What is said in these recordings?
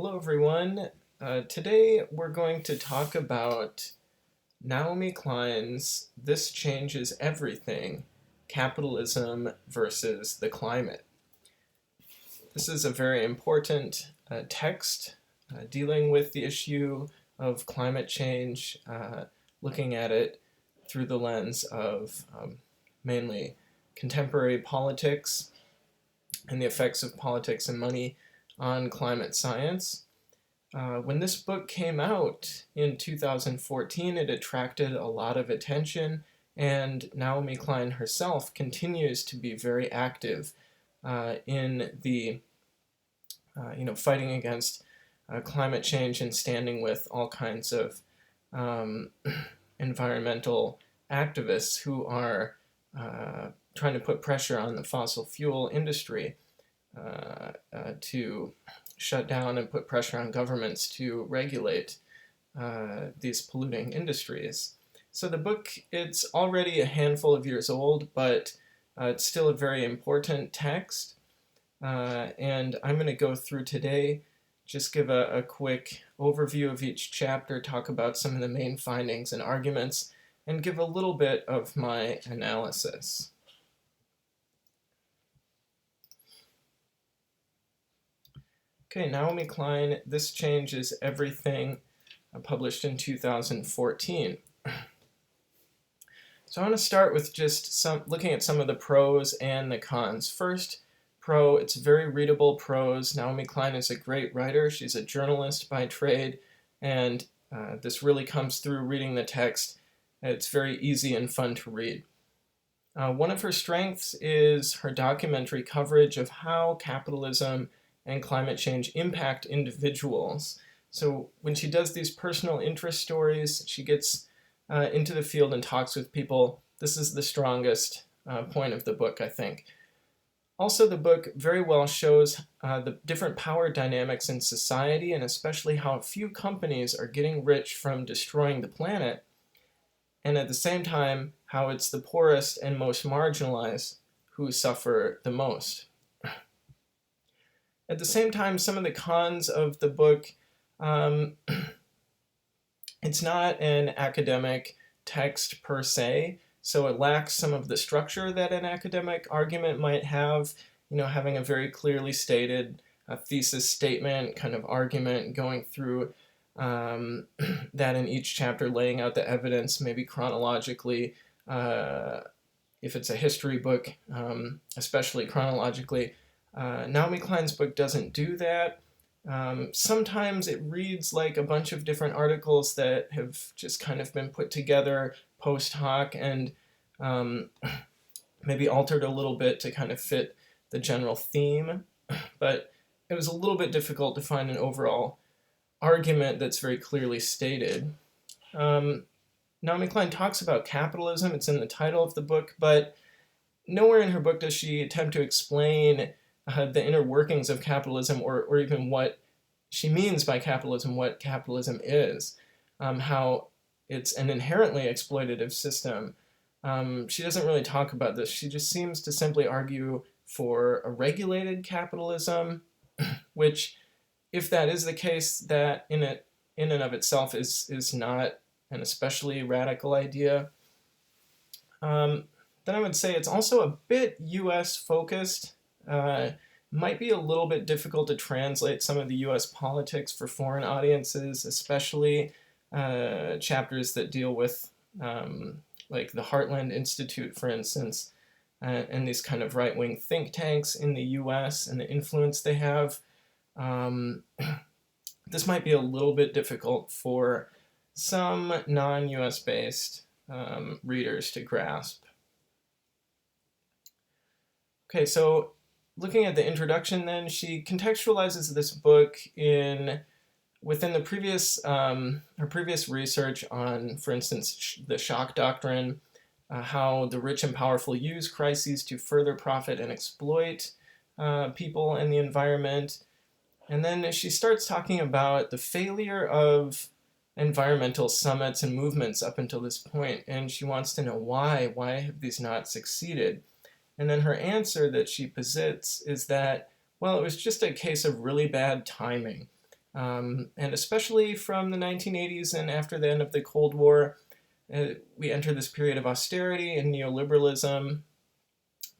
Hello everyone. Today we're going to talk about Naomi Klein's This Changes Everything, Capitalism versus the Climate. This is a very important text dealing with the issue of climate change, looking at it through the lens of mainly contemporary politics and the effects of politics and money on climate science. When this book came out in 2014, it attracted a lot of attention, and Naomi Klein herself continues to be very active in the fighting against climate change and standing with all kinds of environmental activists who are trying to put pressure on the fossil fuel industry to shut down and put pressure on governments to regulate these polluting industries. So the book, it's already a handful of years old, but it's still a very important text. And I'm going to go through today, just give a quick overview of each chapter, talk about some of the main findings and arguments, and give a little bit of my analysis. Okay, Naomi Klein, This Changes Everything, published in 2014. So I want to start with just looking at some of the pros and the cons. First, pro, it's very readable prose. Naomi Klein is a great writer. She's a journalist by trade, and this really comes through reading the text. It's very easy and fun to read. One of her strengths is her documentary coverage of how capitalism and climate change impact individuals. So when she does these personal interest stories, she gets into the field and talks with people. This is the strongest point of the book, I think. Also, the book very well shows the different power dynamics in society, and especially how a few companies are getting rich from destroying the planet, and at the same time, how it's the poorest and most marginalized who suffer the most. At the same time, some of the cons of the book, it's not an academic text per se, so it lacks some of the structure that an academic argument might have, having a very clearly stated thesis statement, kind of argument, going through that in each chapter, laying out the evidence, maybe chronologically, if it's a history book, especially chronologically. Naomi Klein's book doesn't do that. Sometimes it reads like a bunch of different articles that have just kind of been put together post hoc and maybe altered a little bit to kind of fit the general theme, but it was a little bit difficult to find an overall argument that's very clearly stated. Naomi Klein talks about capitalism. It's in the title of the book, but nowhere in her book does she attempt to explain the inner workings of capitalism, or even what she means by capitalism, what capitalism is, how it's an inherently exploitative system. She doesn't really talk about this. She just seems to simply argue for a regulated capitalism, which, if that is the case, that in and of itself is not an especially radical idea. Then I would say it's also a bit US focused. Might be a little bit difficult to translate some of the US politics for foreign audiences, especially chapters that deal with like the Heartland Institute, for instance, and these kind of right-wing think tanks in the US and the influence they have. This might be a little bit difficult for some non-US based readers to grasp. Okay, so looking at the introduction then, she contextualizes this book within the previous, her previous research on, for instance, the shock doctrine, how the rich and powerful use crises to further profit and exploit people and the environment. And then she starts talking about the failure of environmental summits and movements up until this point, and she wants to know why have these not succeeded? And then her answer that she posits is that, well, it was just a case of really bad timing. And especially from the 1980s and after the end of the Cold War, we enter this period of austerity and neoliberalism,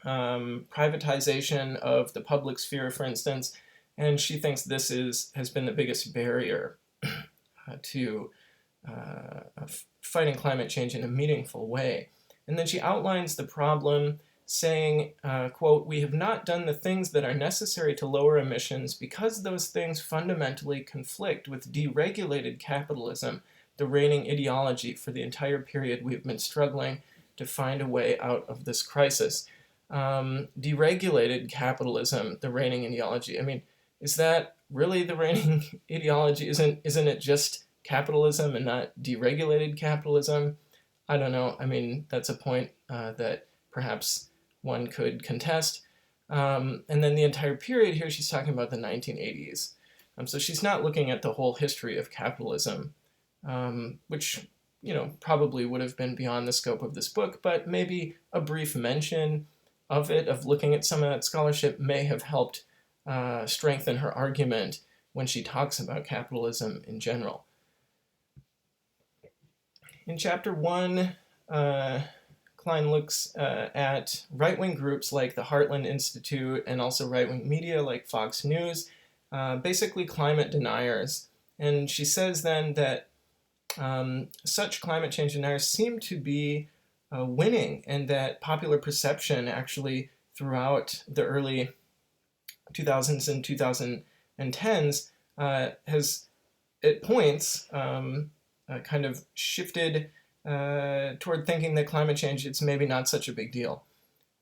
privatization of the public sphere, for instance, and she thinks this has been the biggest barrier to fighting climate change in a meaningful way. And then she outlines the problem saying, quote, "We have not done the things that are necessary to lower emissions because those things fundamentally conflict with deregulated capitalism, the reigning ideology for the entire period we have been struggling to find a way out of this crisis." Deregulated capitalism, the reigning ideology. I mean, is that really the reigning ideology? Isn't it just capitalism and not deregulated capitalism? I don't know. I mean, that's a point that perhaps one could contest. And then the entire period here, she's talking about the 1980s. So she's not looking at the whole history of capitalism, which, probably would have been beyond the scope of this book, but maybe a brief mention of it, of looking at some of that scholarship, may have helped strengthen her argument when she talks about capitalism in general. In chapter 1, Klein looks at right-wing groups like the Heartland Institute and also right-wing media like Fox News, basically climate deniers. And she says then that such climate change deniers seem to be winning, and that popular perception actually throughout the early 2000s and 2010s has, at points, kind of shifted toward thinking that climate change is maybe not such a big deal.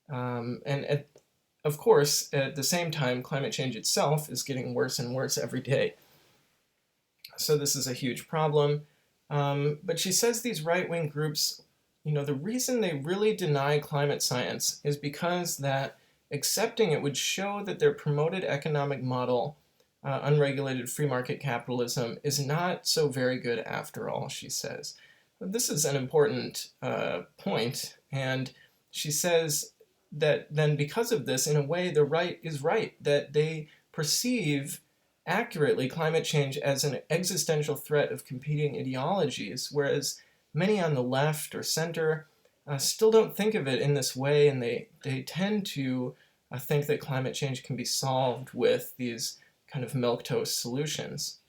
Of course, at the same time, climate change itself is getting worse and worse every day. So this is a huge problem. But she says these right-wing groups, the reason they really deny climate science is because that accepting it would show that their promoted economic model, unregulated free market capitalism, is not so very good after all, she says. But this is an important point, and she says that then because of this, in a way, the right is right, that they perceive accurately climate change as an existential threat of competing ideologies, whereas many on the left or center still don't think of it in this way, and they tend to think that climate change can be solved with these kind of milquetoast solutions.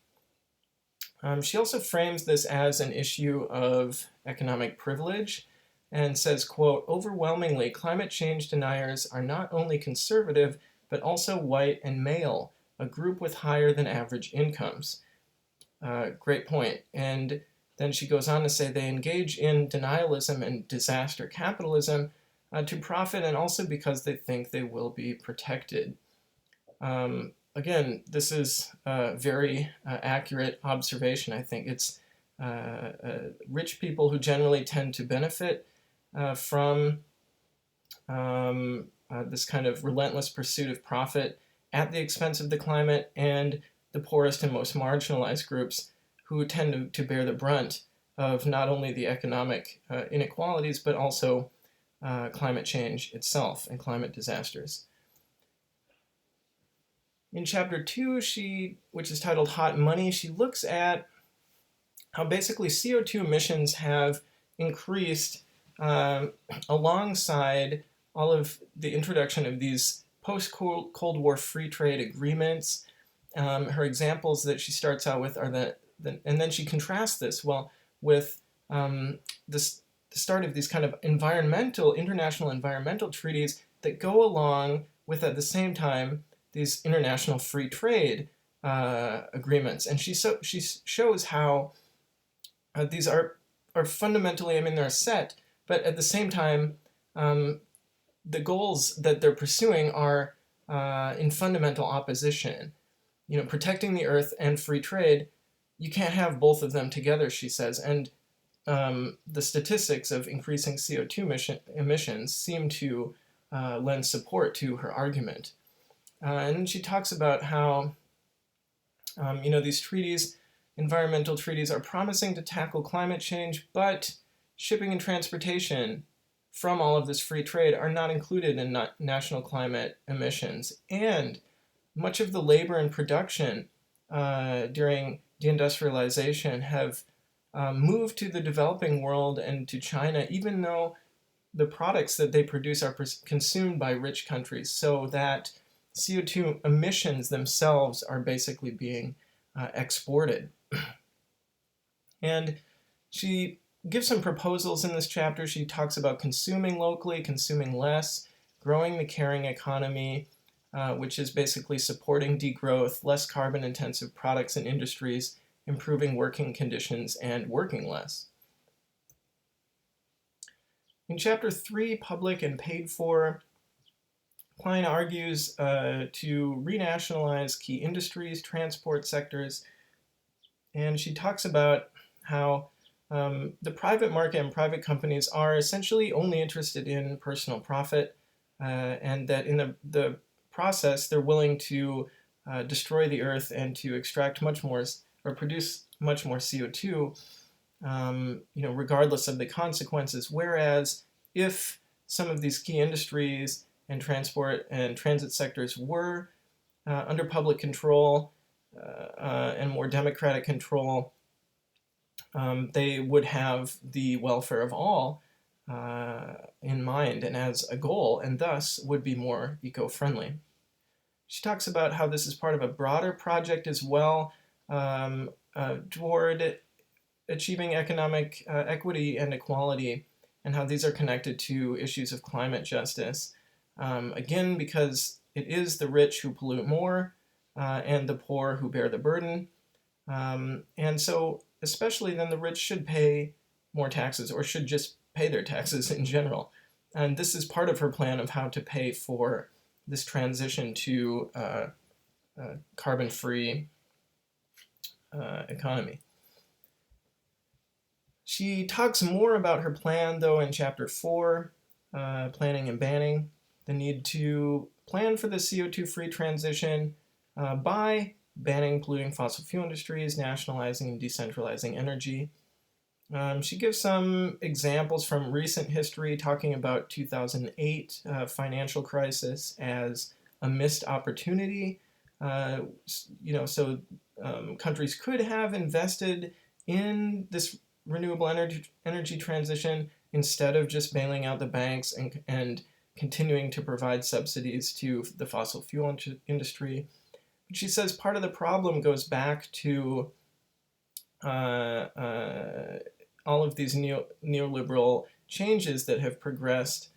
She also frames this as an issue of economic privilege and says, quote, "Overwhelmingly, climate change deniers are not only conservative, but also white and male, a group with higher than average incomes." Great point. And then she goes on to say they engage in denialism and disaster capitalism to profit, and also because they think they will be protected. Again, this is a very accurate observation. I think it's rich people who generally tend to benefit from this kind of relentless pursuit of profit at the expense of the climate, and the poorest and most marginalized groups who tend to bear the brunt of not only the economic inequalities, but also climate change itself and climate disasters. In chapter 2, which is titled Hot Money, she looks at how basically CO2 emissions have increased alongside all of the introduction of these post-Cold War free trade agreements. Her examples that she starts out with are and then she contrasts this with the start of these kind of international environmental treaties that go along with, at the same time, these international free trade agreements. And she shows how these are fundamentally, they're set, but at the same time, the goals that they're pursuing are in fundamental opposition. Protecting the earth and free trade, you can't have both of them together, she says. And the statistics of increasing CO2 emissions seem to lend support to her argument. And she talks about how, these treaties, environmental treaties, are promising to tackle climate change, but shipping and transportation from all of this free trade are not included in national climate emissions. And much of the labor and production during deindustrialization have moved to the developing world and to China, even though the products that they produce are consumed by rich countries, so that CO2 emissions themselves are basically being exported. And she gives some proposals in this chapter. She talks about consuming locally, consuming less, growing the caring economy, which is basically supporting degrowth, less carbon-intensive products and industries, improving working conditions, and working less. In Chapter 3, Public and Paid For, Klein argues to renationalize key industries, transport sectors, and she talks about how the private market and private companies are essentially only interested in personal profit, and that in the process they're willing to destroy the earth and to extract much more or produce much more CO2, regardless of the consequences. Whereas if some of these key industries and transport and transit sectors were under public control and more democratic control, they would have the welfare of all in mind and as a goal, and thus would be more eco-friendly. She talks about how this is part of a broader project as well toward achieving economic equity and equality, and how these are connected to issues of climate justice. Again, because it is the rich who pollute more and the poor who bear the burden. And so, especially then, the rich should pay more taxes, or should just pay their taxes in general. And this is part of her plan of how to pay for this transition to carbon-free economy. She talks more about her plan, though, in Chapter 4, Planning and Banning, the need to plan for the CO2-free transition by banning polluting fossil fuel industries, nationalizing and decentralizing energy. She gives some examples from recent history, talking about 2008 financial crisis as a missed opportunity. Countries could have invested in this renewable energy transition instead of just bailing out the banks and continuing to provide subsidies to the fossil fuel industry. But she says part of the problem goes back to all of these neoliberal changes that have progressed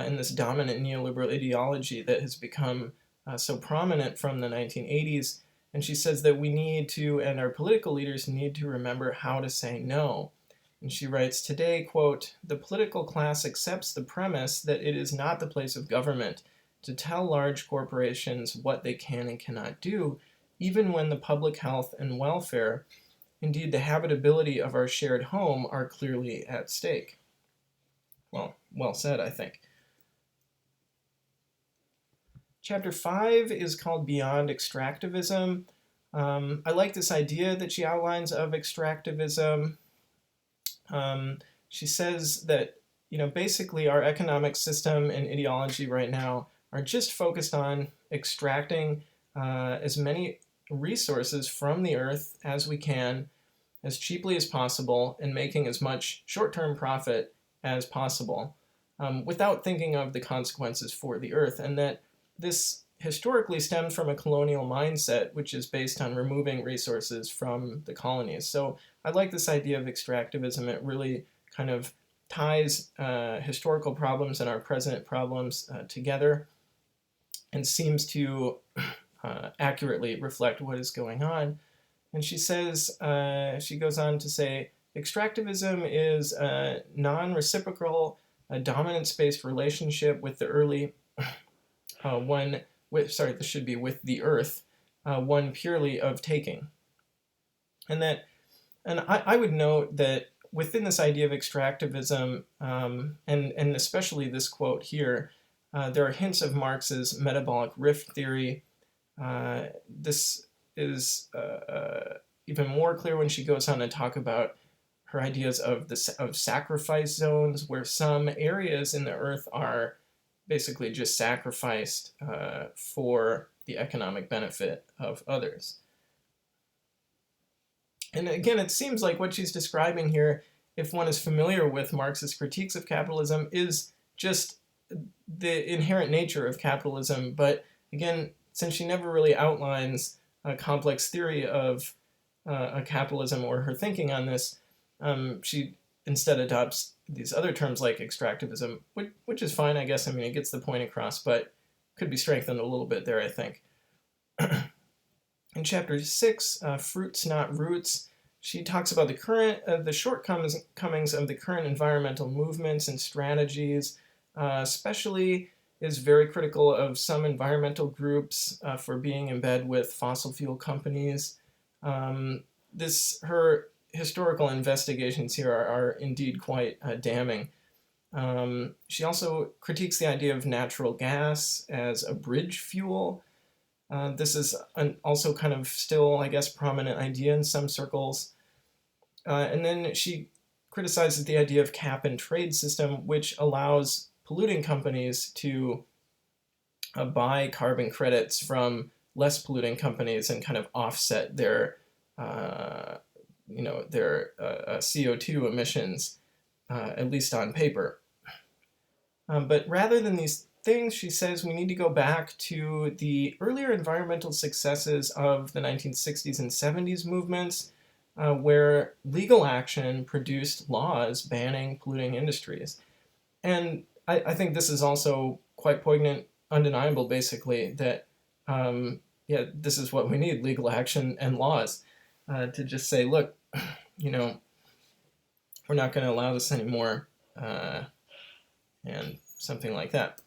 in this dominant neoliberal ideology that has become so prominent from the 1980s. And she says that we need to, and our political leaders need to, remember how to say no. And she writes, today, quote, "The political class accepts the premise that it is not the place of government to tell large corporations what they can and cannot do, even when the public health and welfare, indeed the habitability of our shared home, are clearly at stake." Well said, I think. Chapter 5 is called Beyond Extractivism. I like this idea that she outlines of extractivism. She says that, basically our economic system and ideology right now are just focused on extracting as many resources from the earth as we can, as cheaply as possible, and making as much short-term profit as possible, without thinking of the consequences for the earth, and that this historically stemmed from a colonial mindset, which is based on removing resources from the colonies. So I like this idea of extractivism. It really kind of ties historical problems and our present problems together, and seems to accurately reflect what is going on. And she says, she goes on to say, extractivism is a non-reciprocal, dominance-based relationship with the early this should be with the earth, one purely of taking. And I would note that within this idea of extractivism, and especially this quote here, there are hints of Marx's metabolic rift theory. This is even more clear when she goes on to talk about her ideas of sacrifice zones, where some areas in the earth are basically just sacrificed for the economic benefit of others. And again, it seems like what she's describing here, if one is familiar with Marxist critiques of capitalism, is just the inherent nature of capitalism. But again, since she never really outlines a complex theory of a capitalism or her thinking on this, she instead adopts these other terms like extractivism, which is fine, I guess. I mean, it gets the point across, but could be strengthened a little bit there, I think. In chapter 6, Fruits Not Roots, she talks about the shortcomings of the current environmental movements and strategies, especially is very critical of some environmental groups for being in bed with fossil fuel companies. Her historical investigations here are indeed quite damning. She also critiques the idea of natural gas as a bridge fuel. This is also kind of still, I guess, prominent idea in some circles. And then she criticizes the idea of cap and trade system, which allows polluting companies to buy carbon credits from less polluting companies and kind of offset their CO2 emissions, at least on paper. But rather than these things, she says we need to go back to the earlier environmental successes of the 1960s and 70s movements, where legal action produced laws banning polluting industries. And I think this is also quite poignant, undeniable, basically, that this is what we need, legal action and laws, to just say, look, we're not going to allow this anymore, and something like that.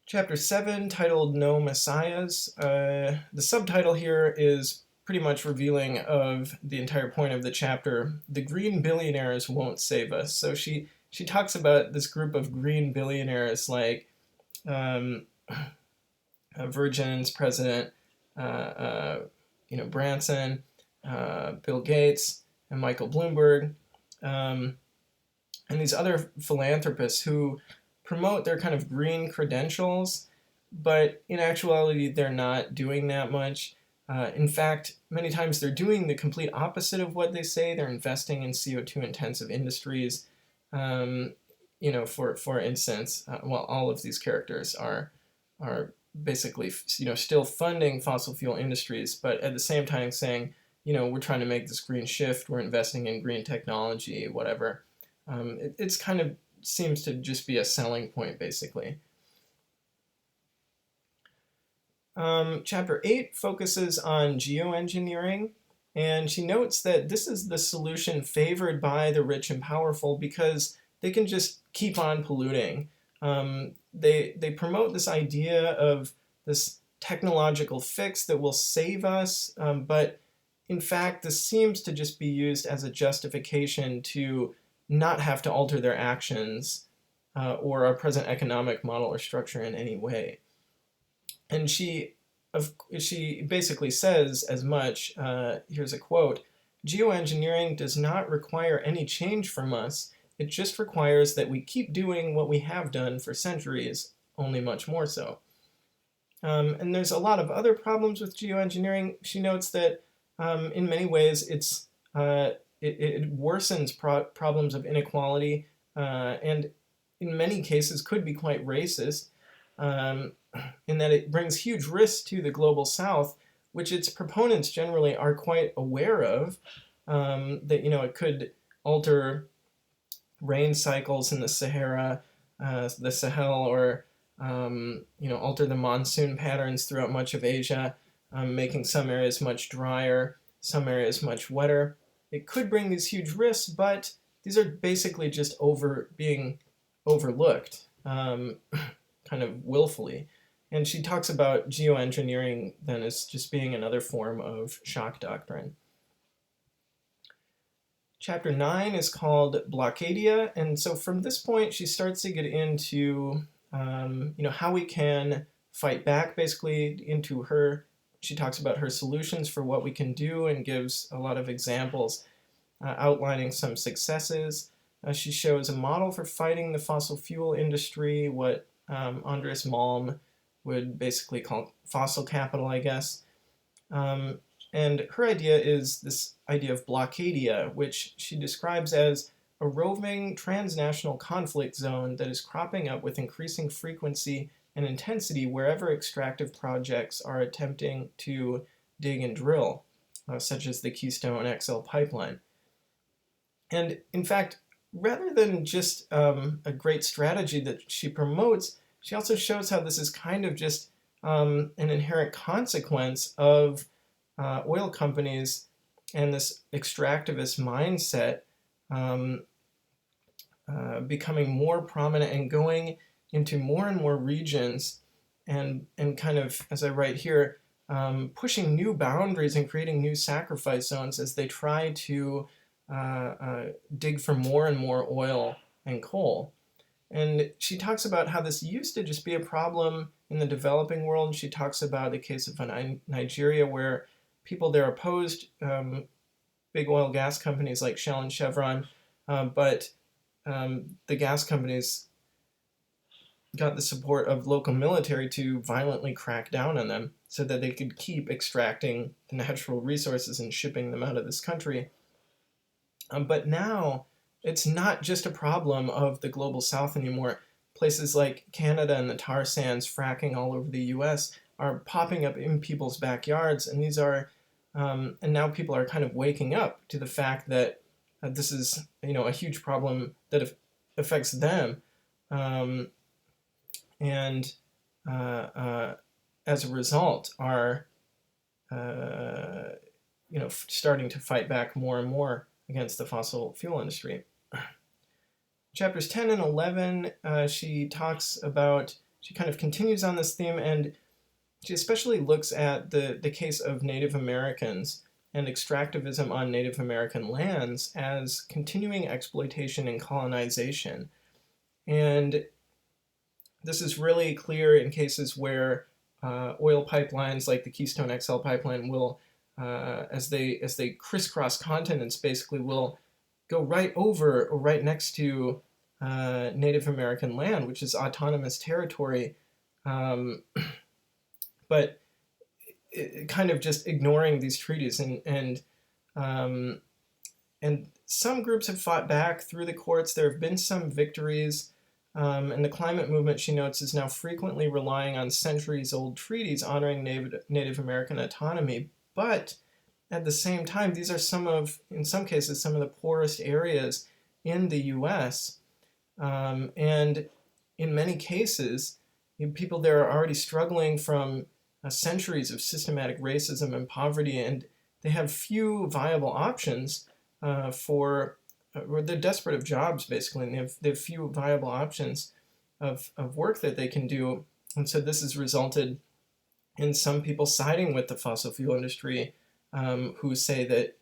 Chapter 7, titled No Messiahs. The subtitle here is pretty much revealing of the entire point of the chapter. The green billionaires won't save us. So she talks about this group of green billionaires like Virgin's president, Branson, Bill Gates, and Michael Bloomberg, and these other philanthropists who promote their kind of green credentials, but in actuality, they're not doing that much. In fact, many times they're doing the complete opposite of what they say. They're investing in CO2 intensive industries. For instance, all of these characters are basically, still funding fossil fuel industries, but at the same time saying, we're trying to make this green shift, we're investing in green technology, whatever. It's kind of seems to just be a selling point, basically. Chapter 8 focuses on geoengineering, and she notes that this is the solution favored by the rich and powerful because they can just keep on polluting. They promote this idea of this technological fix that will save us, but in fact, this seems to just be used as a justification to not have to alter their actions or our present economic model or structure in any way. And she basically says as much, here's a quote, "Geoengineering does not require any change from us. It just requires that we keep doing what we have done for centuries, only much more so." And there's a lot of other problems with geoengineering. She notes that in many ways it worsens problems of inequality and in many cases could be quite racist in that it brings huge risks to the global south, which its proponents generally are quite aware of, that it could alter rain cycles in the Sahara, the Sahel, or alter the monsoon patterns throughout much of Asia, making some areas much drier, some areas much wetter. It could bring these huge risks, but these are basically just being overlooked, kind of willfully. And she talks about geoengineering then as just being another form of shock doctrine. Chapter 9 is called Blockadia, and so from this point she starts to get into how we can fight back, basically. She talks about her solutions for what we can do and gives a lot of examples outlining some successes. She shows a model for fighting the fossil fuel industry, what Andres Malm would basically call fossil capital, I guess. And her idea is this idea of blockadia, which she describes as a roving transnational conflict zone that is cropping up with increasing frequency and intensity wherever extractive projects are attempting to dig and drill, such as the Keystone XL pipeline. And in fact, rather than just a great strategy that she promotes, she also shows how this is kind of just an inherent consequence of oil companies and this extractivist mindset becoming more prominent and going into more and more regions and kind of, as I write here, pushing new boundaries and creating new sacrifice zones as they try to dig for more and more oil and coal. And she talks about how this used to just be a problem in the developing world. She talks about the case of Nigeria, where people there opposed big oil gas companies like Shell and Chevron, but the gas companies got the support of local military to violently crack down on them so that they could keep extracting the natural resources and shipping them out of this country. But now it's not just a problem of the global south anymore. Places like Canada and the tar sands fracking all over the US are popping up in people's backyards, and these are and now people are kind of waking up to the fact that this is, a huge problem that affects them, and as a result are starting to fight back more and more against the fossil fuel industry. Chapters 10 and 11, she kind of continues on this theme, and she especially looks at the case of Native Americans and extractivism on Native American lands as continuing exploitation and colonization. And this is really clear in cases where oil pipelines like the Keystone XL pipeline will, as they crisscross continents, basically will go right over or right next to Native American land, which is autonomous territory, but kind of just ignoring these treaties. And some groups have fought back through the courts. There have been some victories. And the climate movement, she notes, is now frequently relying on centuries-old treaties honoring Native American autonomy. But at the same time, these are in some cases, some of the poorest areas in the U.S. And in many cases, people there are already struggling from centuries of systematic racism and poverty, and they have few viable options or they're desperate of jobs, basically, and they have few viable options of work that they can do. And so this has resulted in some people siding with the fossil fuel industry, who say that,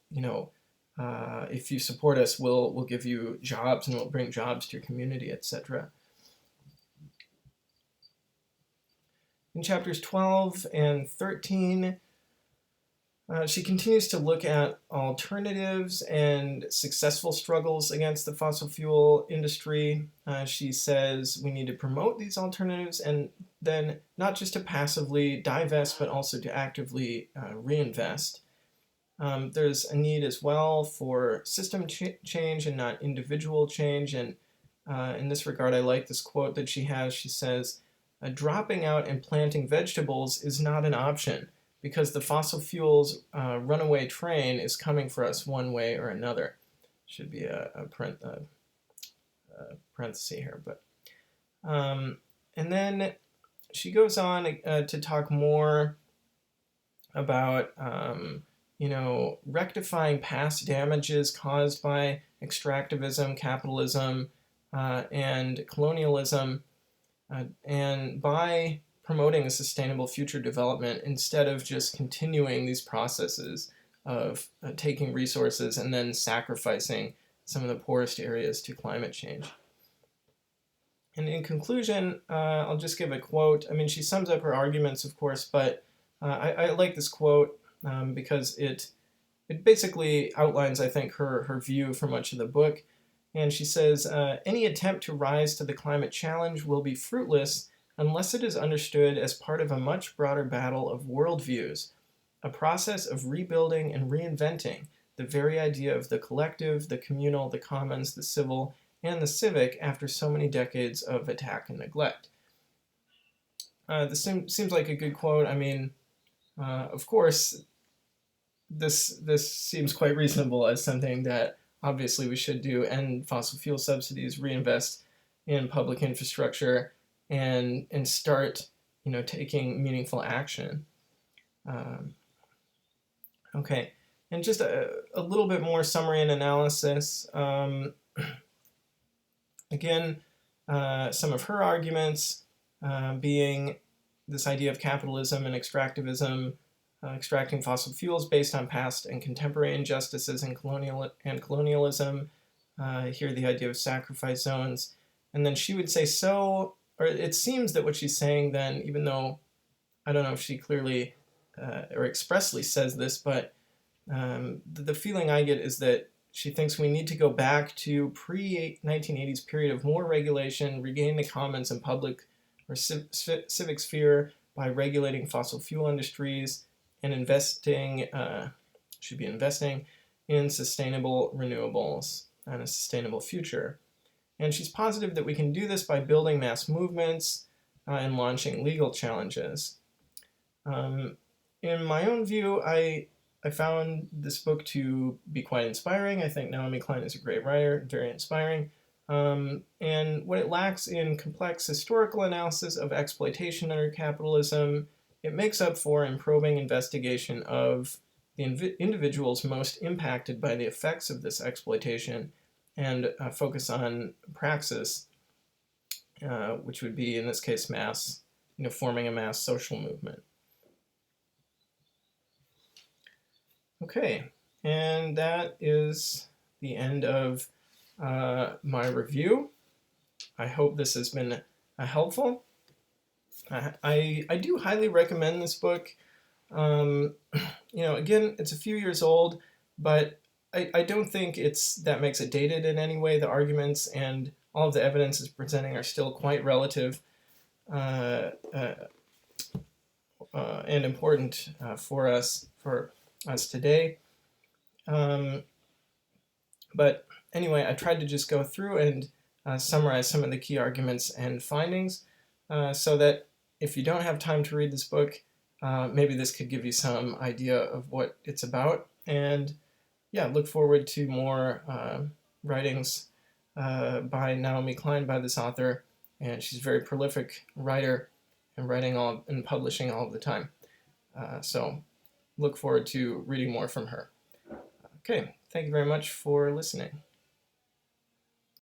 if you support us, we'll give you jobs and we'll bring jobs to your community, etc. In chapters 12 and 13, she continues to look at alternatives and successful struggles against the fossil fuel industry. She says we need to promote these alternatives, and then not just to passively divest, but also to actively reinvest. There's a need as well for system change and not individual change. And in this regard, I like this quote that she has. She says, dropping out and planting vegetables is not an option, because the fossil fuels runaway train is coming for us one way or another. Should be a parenthesis here. But and then she goes on to talk more about rectifying past damages caused by extractivism, capitalism, and colonialism, and by promoting a sustainable future development instead of just continuing these processes of taking resources and then sacrificing some of the poorest areas to climate change. And in conclusion, I'll just give a quote. I mean, she sums up her arguments, of course, but I like this quote because it basically outlines, I think, her view for much of the book. And she says, any attempt to rise to the climate challenge will be fruitless unless it is understood as part of a much broader battle of worldviews. a process of rebuilding and reinventing the very idea of the collective, the communal, the commons, the civil, and the civic after so many decades of attack and neglect. This seems like a good quote. I mean, of course, this seems quite reasonable as something that obviously we should do: end fossil fuel subsidies, reinvest in public infrastructure, and start, taking meaningful action. Okay, and just a little bit more summary and analysis. Again, some of her arguments being this idea of capitalism and extractivism, extracting fossil fuels based on past and contemporary injustices and colonialism. Here, the idea of sacrifice zones. And then she would say or it seems that what she's saying then, even though I don't know if she clearly or expressly says this, but the feeling I get is that she thinks we need to go back to pre-1980s period of more regulation, regain the commons and public or civic sphere by regulating fossil fuel industries and should be investing in sustainable renewables and a sustainable future. And she's positive that we can do this by building mass movements and launching legal challenges. In my own view, I found this book to be quite inspiring. I think Naomi Klein is a great writer, very inspiring. And what it lacks in complex historical analysis of exploitation under capitalism, it makes up for in probing investigation of the individuals most impacted by the effects of this exploitation, and focus on praxis, which would be, in this case, forming a mass social movement. Okay, and that is the end of my review. I hope this has been helpful. I do highly recommend this book. Again, it's a few years old, but I don't think that makes it dated in any way. The arguments and all of the evidence it's presenting are still quite relative and important for us today. But anyway, I tried to just go through and summarize some of the key arguments and findings so that if you don't have time to read this book, maybe this could give you some idea of what it's about. And yeah, look forward to more writings by Naomi Klein, by this author. And she's a very prolific writer and writing and publishing all the time. So look forward to reading more from her. Okay, thank you very much for listening.